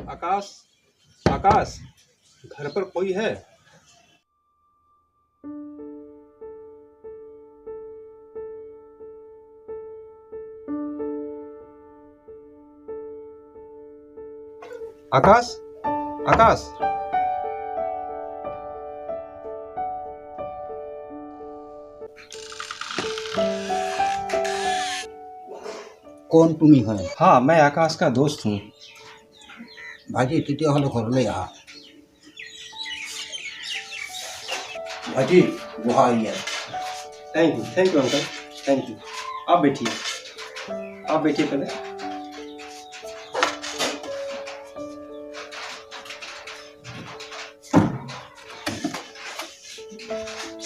आकाश, आकाश, घर पर कोई है? आकाश, आकाश। কোন তুমি হয়? हाँ, मैं आकाश का दोस्त हूँ। ভাইটি তেতিয়াহ'লে ঘৰলৈ আহা। ভাইটি বহা ইয়াত। Thank you uncle, thank you. आप बैठिए पहले।